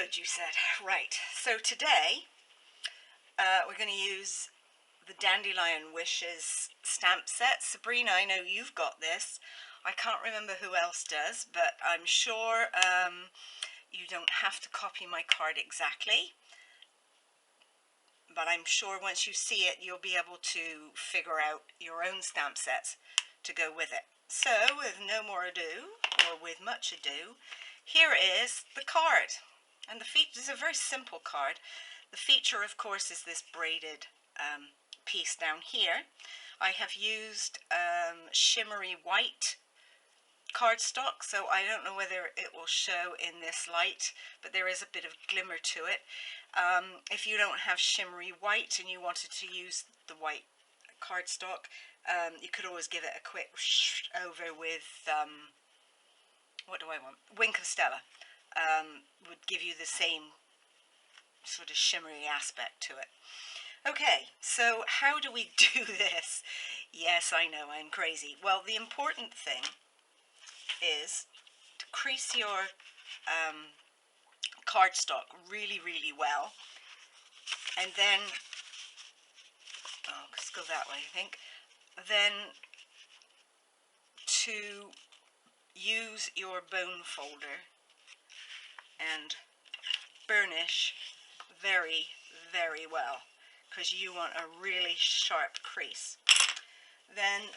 good, you said. Right, so today we're going to use the Dandelion Wishes stamp set. Sabrina, I know you've got this. I can't remember who else does, but I'm sure you don't have to copy my card exactly. But I'm sure once you see it, you'll be able to figure out your own stamp sets to go with it. So, with no more ado, or with much ado, here is the card. And the feature is a very simple card. The feature, of course, is this braided piece down here. I have used shimmery white cardstock, so I don't know whether it will show in this light, but there is a bit of glimmer to it. If you don't have shimmery white and you wanted to use the white cardstock, you could always give it a quick over with, what do I want? Wink of Stella. Would give you the same sort of shimmery aspect to it. Okay, so how do we do this? Yes, I know, I'm crazy. Well, the important thing is to crease your cardstock really, really well. And then, let's go that way, I think. Then to use your bone folder and burnish very, very well, because you want a really sharp crease. Then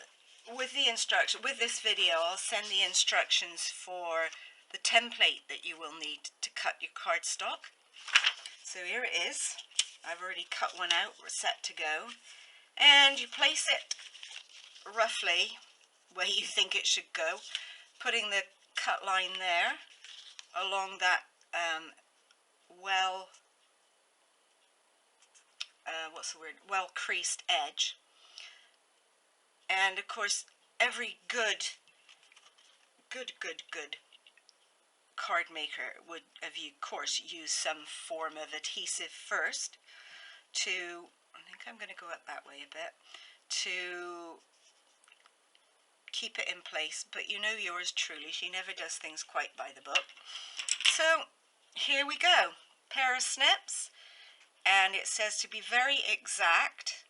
with this video, I'll send the instructions for the template that you will need to cut your cardstock. So here it is. I've already cut one out. We're set to go. And you place it roughly where you think it should go, putting the cut line there along that well creased edge. And of course, every good card maker would, of course, use some form of adhesive first to, I think I'm going to go up that way a bit, to keep it in place. But you know yours truly, she never does things quite by the book. So here we go, pair of snips, and it says to be very exact.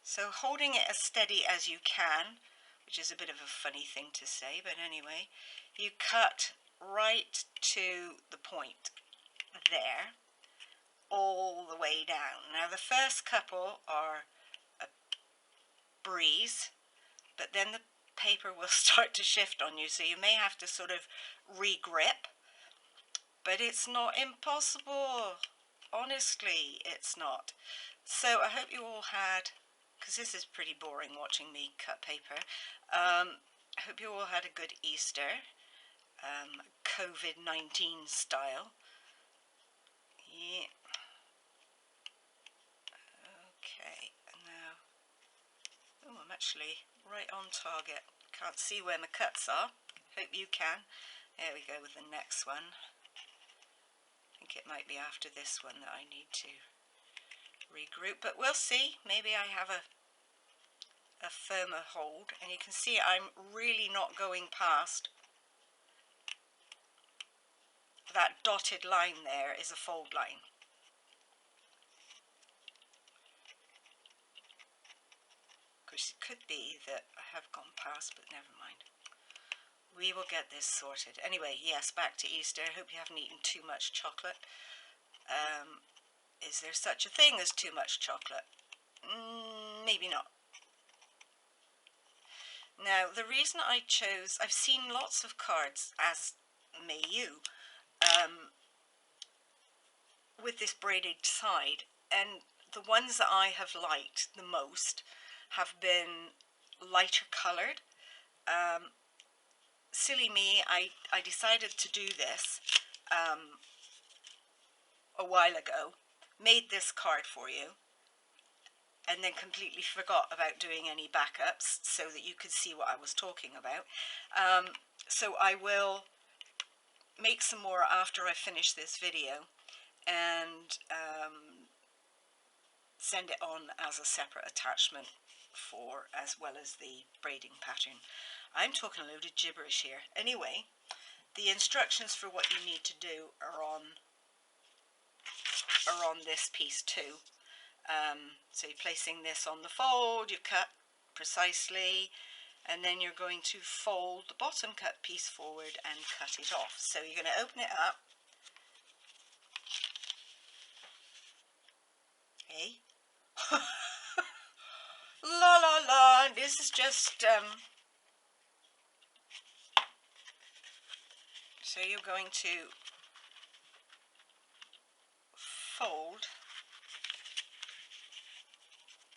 So holding it as steady as you can, which is a bit of a funny thing to say, but anyway, you cut right to the point there, all the way down. Now the first couple are a breeze, but then the paper will start to shift on you, so you may have to sort of re-grip, but it's not impossible. Honestly, it's not. So I hope you all had, because this is pretty boring watching me cut paper, I hope you all had a good Easter, COVID-19 style. Yeah. Okay, and now, oh, I'm actually right on target. Can't see where my cuts are. Hope you can. There we go with the next one. I think it might be after this one that I need to regroup, but we'll see. Maybe I have a firmer hold, and you can see I'm really not going past that dotted line. There is a fold line. Because it could be that I have gone past, but never mind. We will get this sorted. Anyway, yes, back to Easter. I hope you haven't eaten too much chocolate. Is there such a thing as too much chocolate? Maybe not. Now, the reason I chose, I've seen lots of cards, as may you, with this braided side, and the ones that I have liked the most have been lighter coloured. Silly me, I decided to do this a while ago, made this card for you, and then completely forgot about doing any backups so that you could see what I was talking about. So I will make some more after I finish this video and send it on as a separate attachment for, as well as the braiding pattern. I'm talking a load of gibberish here. Anyway, the instructions for what you need to do are on this piece too. So you're placing this on the fold, you cut precisely, and then you're going to fold the bottom cut piece forward and cut it off. So you're going to open it up. Okay. La la la, this is just, so you're going to fold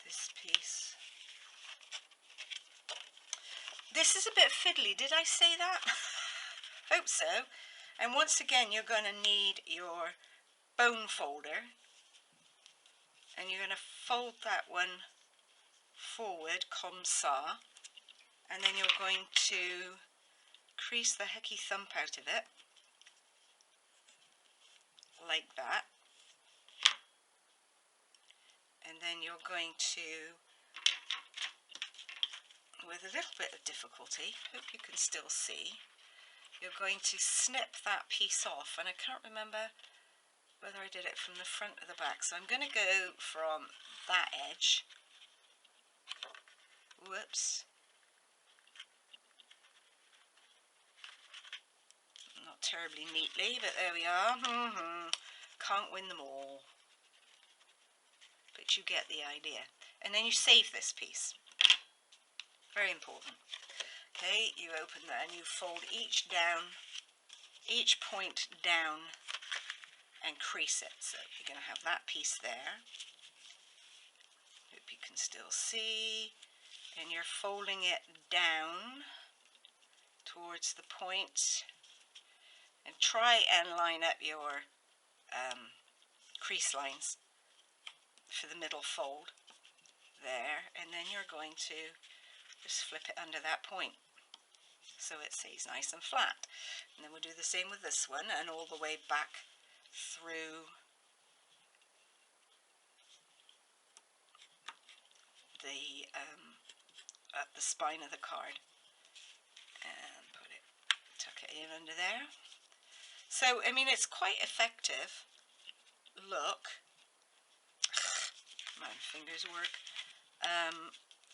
this piece. This is a bit fiddly, did I say that? Hope so. And once again, you're going to need your bone folder, and you're going to fold that one forward, comme ça, and then you're going to crease the hecky thump out of it, like that. And then you're going to, with a little bit of difficulty, hope you can still see, you're going to snip that piece off, and I can't remember whether I did it from the front or the back, so I'm going to go from that edge, whoops, not terribly neatly, but there we are. Can't win them all, but you get the idea. And then you save this piece, very important. Okay, you open that and you fold each point down and crease it. So you're going to have that piece there, hope you can still see, and you're folding it down towards the point, and try and line up your crease lines for the middle fold there, and then you're going to just flip it under that point so it stays nice and flat. And then we'll do the same with this one, and all the way back through the up the spine of the card, and tuck it in under there. So I mean, it's quite effective. Look, my fingers work.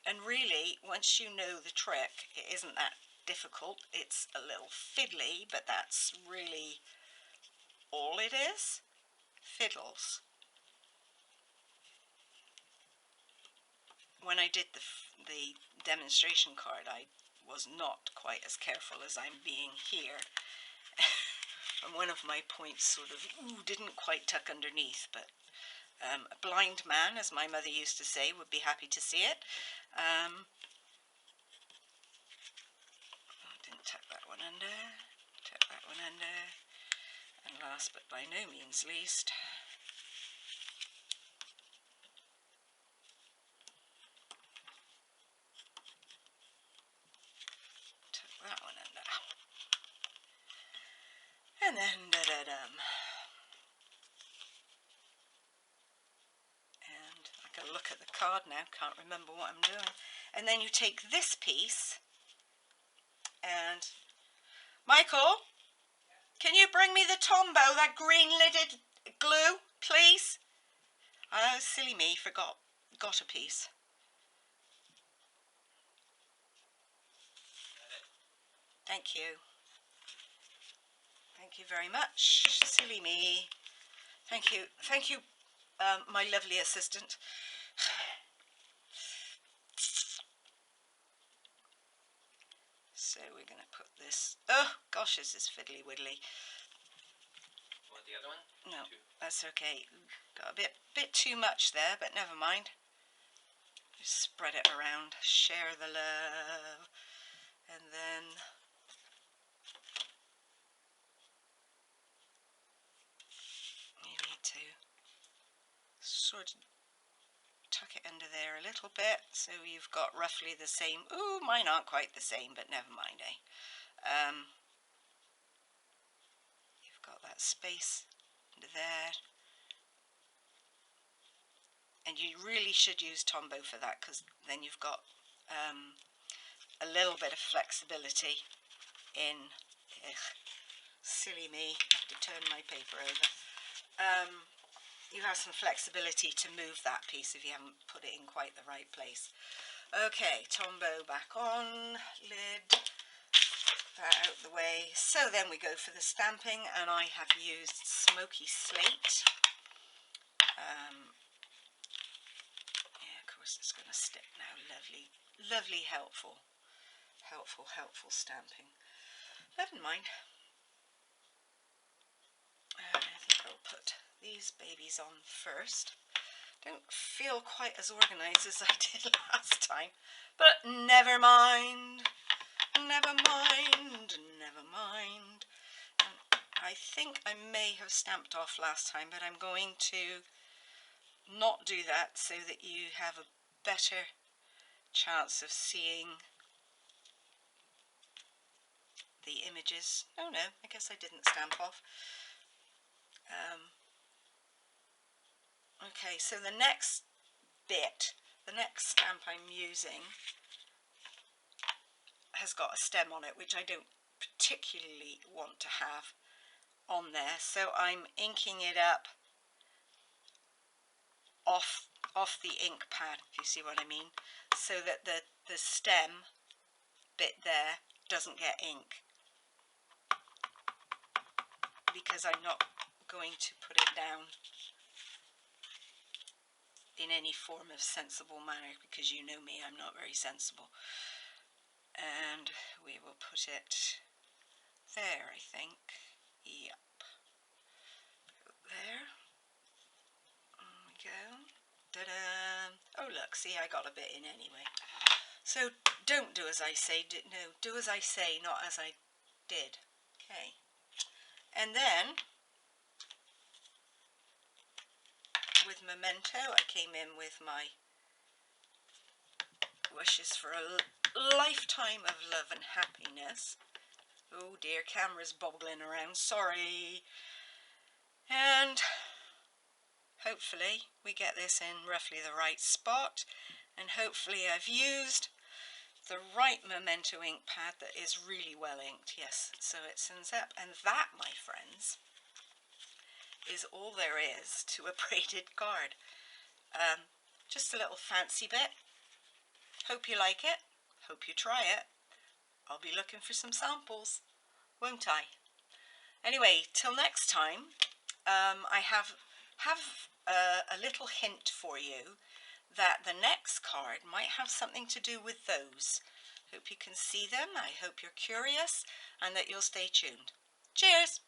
And really, once you know the trick, it isn't that difficult. It's a little fiddly, but that's really all it is. Fiddles. When I did the demonstration card, I was not quite as careful as I'm being here. And one of my points sort of didn't quite tuck underneath, but a blind man, as my mother used to say, would be happy to see it. Didn't tuck that one under, tuck that one under, and last but by no means least, tuck that one under. And then da-da-dum. And I gotta look at the card now, can't remember what I'm doing. And then you take this piece and, Michael, can you bring me the Tombow, that green lidded glue, please? Oh, silly me, got a piece. Thank you. Thank you very much. Silly me. Thank you. Thank you, my lovely assistant. So we're going to put this... Oh, gosh, this is fiddly widdly. Want the other one? No, that's okay. Got a bit too much there, but never mind. Just spread it around. Share the love. And then... you need to sort of tuck it under there a little bit, so you've got roughly the same. Ooh, mine aren't quite the same, but never mind, eh? You've got that space under there, and you really should use Tombow for that, because then you've got a little bit of flexibility in silly me, have to turn my paper over. You have some flexibility to move that piece if you haven't put it in quite the right place. Okay, Tombow back on, lid, that out the way. So then we go for the stamping, and I have used smoky slate. Yeah, of course it's going to stick now. Lovely, lovely, helpful stamping. Never mind. I think I'll put these babies on first. Don't feel quite as organised as I did last time, but never mind, never mind, never mind. And I think I may have stamped off last time, but I'm going to not do that so that you have a better chance of seeing the images. Oh no, I guess I didn't stamp off. Okay, so the next bit, the next stamp I'm using has got a stem on it, which I don't particularly want to have on there, so I'm inking it up off the ink pad, if you see what I mean, so that the stem bit there doesn't get ink, because I'm not going to put it down in any form of sensible manner, because you know me, I'm not very sensible. And we will put it there, I think. Yep. There. There we go. Ta-da! Oh look, see, I got a bit in anyway. So don't do as I say, no, do as I say, not as I did. Okay. And then, with Memento, I came in with my wishes for a lifetime of love and happiness. Oh dear, camera's boggling around, sorry. And hopefully we get this in roughly the right spot, and hopefully I've used the right Memento ink pad that is really well inked. Yes, so it sends up, and that, my friends, is all there is to a braided card. Just a little fancy bit. Hope you like it, hope you try it. I'll be looking for some samples, won't I? Anyway, till next time, I have a little hint for you that the next card might have something to do with those. Hope you can see them. I hope you're curious and that you'll stay tuned. Cheers!